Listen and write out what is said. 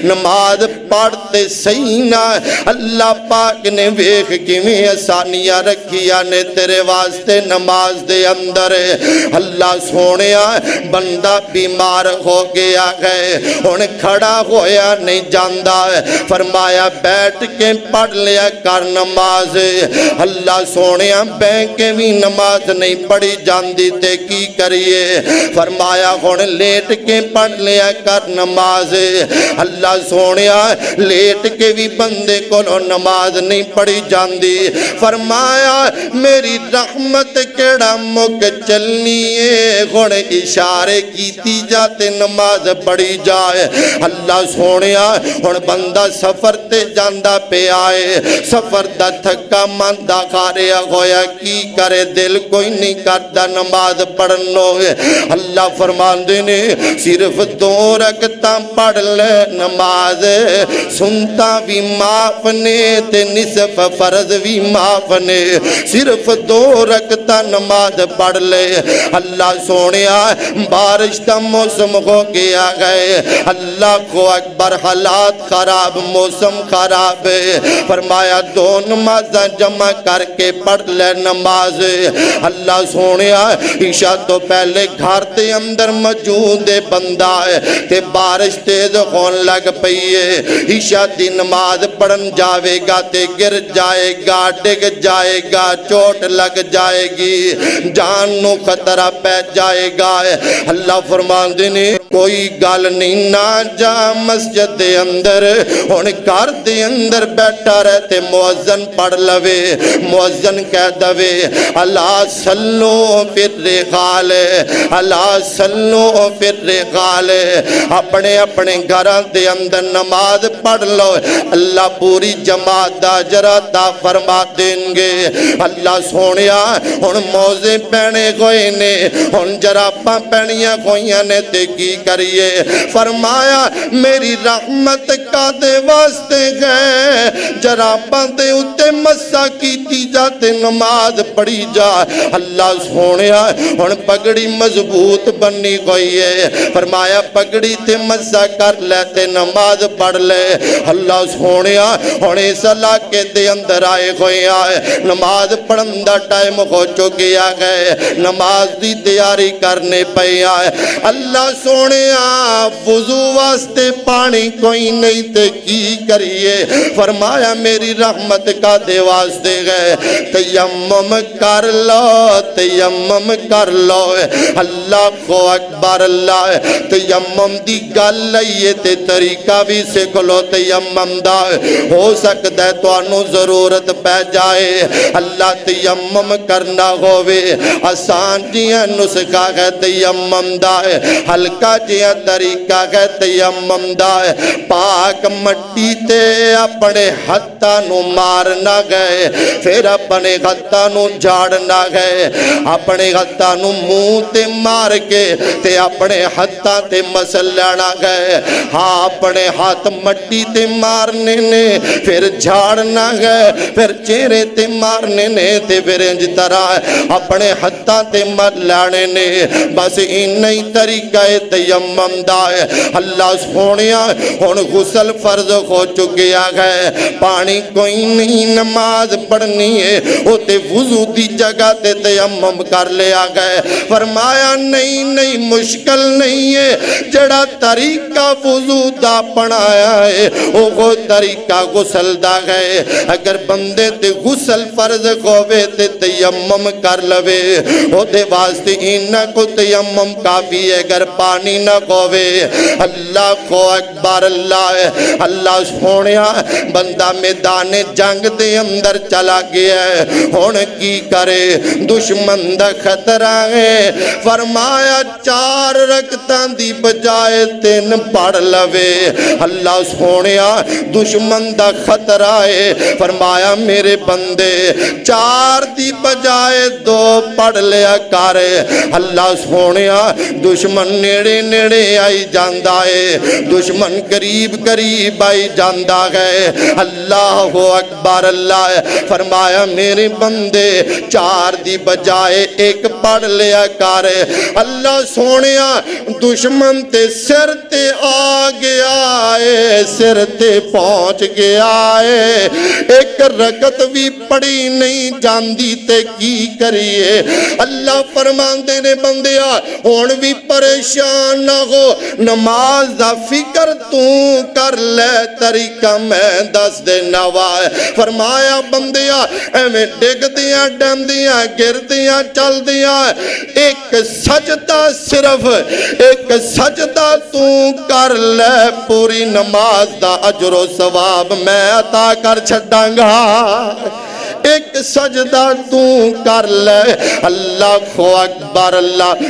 نماز پڑھتے سینا اللہ پاک نے ویکھ کیویں آسانیاں رکھیاں نے تیرے واسطے نماز دے اندر اللہ سونیا بندہ بیمار ہو گیا ہے ہن کھڑا ہویا نہیں جاندا فرمایا بیٹھ کے پڑھ لیا کر نماز اللہ سونیا بیٹھ کے بھی نماز نہیں پڑھی جاندی تے کی کریے فرمایا ہن لیٹ کے پڑھ لیا کر نماز اللہ سونیا لیٹ کے بھی بندے کو نماز نہیں پڑھی جاندی فرمایا میری رحمت کیڑا مک چلنی ہے ہن اشارے کیتی جاتے نماز پڑھی جائے اللہ سونیا ہن بندہ سفر تے جاندہ پہ آئے سفر دا تھکا ماندہ کھاریا ہویا کی کرے دل کوئی نہیں کرتا نماز پڑھنو اللہ فرمان دینے صرف 2 رکعتاں پڑھ لے نماز سنتا بھی معاف نے تے نصف فرض بھی معاف نے صرف 2 رکعتاں نماز پڑھ لے اللہ سونیا بارش دا موسم ہو گیا گئے اللہ کو اکبر حالات خراب موسم خراب فرمایا 2 نمازاں جمع کر کے پڑھ لے نماز اللہ سونیا عشاء تو پہلے گھر دے اندر موجود بندہ تے بارش تیز ہون لگ پئیے عشاء دی نماز پڑھن جاوے گا تے گر جائے گا ڈگ جائے گا چوٹ لگ جائے گی جان نو خطرہ پہ جائے گا اللہ فرمان دینے کوئی گال نہیں نہ جا مسجد دے اندر ہن گھر دے اندر بیٹھا رہتے مؤذن پڑھ لوے مؤذن کہہ دوے اللہ صلو فی الرحال اللہ صلو فی الرحال اپنے اپنے گھران دے اندر نماز پڑھ لو اللہ پوری جماعت دا اجر عطا فرما دیں گے اللہ سونیا ہن موزے پہنے ہوئے نے ہن جراباں پہنیاں ہوئیاں نے تے کی کریے فرمایا میری رحمت کا دے واسطے گئے جراباں دے اتے مسا کیتی جاتے نماز پڑھی جا اللہ سونیا ہن پگڑی مضبوط بنی ہوئی ہے فرمایا پگڑی تے مسا کر لیتے نماز پڑھ لے اللہ سونیا ہن اس علاقے دے اندر آئے ہوئے آئے نماز پڑھن دا ٹائم ہو چکیا گئے نماز دی تیاری کرنے پہ آئے اللہ سونیا وضو واسطے پانی کوئی نہیں تے کی کریے فرمایا میری رحمت کا دے واسطے گئے تیمم کر لو تیمم کر لو اللہ کو اکبر اللہ تیمم دی گل لئیے تے طریقہ بھی سکھ لو تیمم دا ہو سکتا ہے تو انو ضرورت پہ جائے اللہ تیمم کرنا ہوئے آسان جیاں نسخہ ہے تیمم دا ہلکا جیاں طریقہ ہے تیمم دا پاک مٹی تے اپنے ہتھاں نو مارنا گئے پھر اپنے ہتھاں نو جھاڑنا گئے اپنے ہتھاں نو منہ تے مار کے تے اپنے ہتھاں تے مسلنا گئے ہاں اپنے ہاتھ مٹی تے مارنے نے پھر جھاڑنا گئے پھر چہرے تے مارنے نے تے پھر انج طرح اپنے ہتھاں تے مسلنے نے بس انہی طریقہ تیمم دا ہے اللہ سونیا ہن غسل فرض ہو چکیا ہے پانی کوئی نہیں نماز پڑھنی ہے وہ تے وضو دی جگہ تے تیمم کر لیا گئے فرمایا نہیں مشکل نہیں ہے جڑا طریقہ وضو دا پڑھایا ہے وہ طریقہ غسل دا ہے اگر بندے تے غسل فرض ہوئے تے تیمم کر لوے وہ دے واسطے انہ کو تیمم کافی ہے اگر پانی نہ ہوئے اللہ کو اکبر اللہ سونیا بندہ میدان جنگ دے اندر چلا گیا ہے ہون کی کرے دشمن دا خطرہ ہے فرمایا 4 رکعتاں دی بجائے 3 پڑھ لوے اللہ سونیا دشمن دشمن دا خطرہ ہے۔ فرمایا میرے بندے 4 دی بجائے 2 پڑھ لیا کر، اللہ سونیا دشمن نیڑے نیڑے آئی جاندہ ہے، دشمن قریب قریب آئی جاندہ ہے۔ اللہ اکبر، اللہ فرمایا میرے بندے 4 دی بجائے 1 پڑھ لیا کر، اللہ سونیا دشمن تے سر تے آ گیا ہے، سر تے پہنچ گیا ہے، 1 رکعت بھی پڑھی نہیں جاندی تے کی کریے۔ اللہ فرماندے نے بندیا ہون بھی پریشان نہ ہو، نماز دا فکر تو کر لے، طریقہ میں دس دے نوائے۔ فرمایا بندیا ایمیں ڈگ دیاں ڈم دیاں گر دیاں چل دیاں، 1 سجدہ صرف 1 سجدہ تو کر لے، پوری نماز دا اجر و ثواب میں عطا کر چھڑاں گا۔ 1 سجدہ تو کر لے، اللہ اکبر، اللہ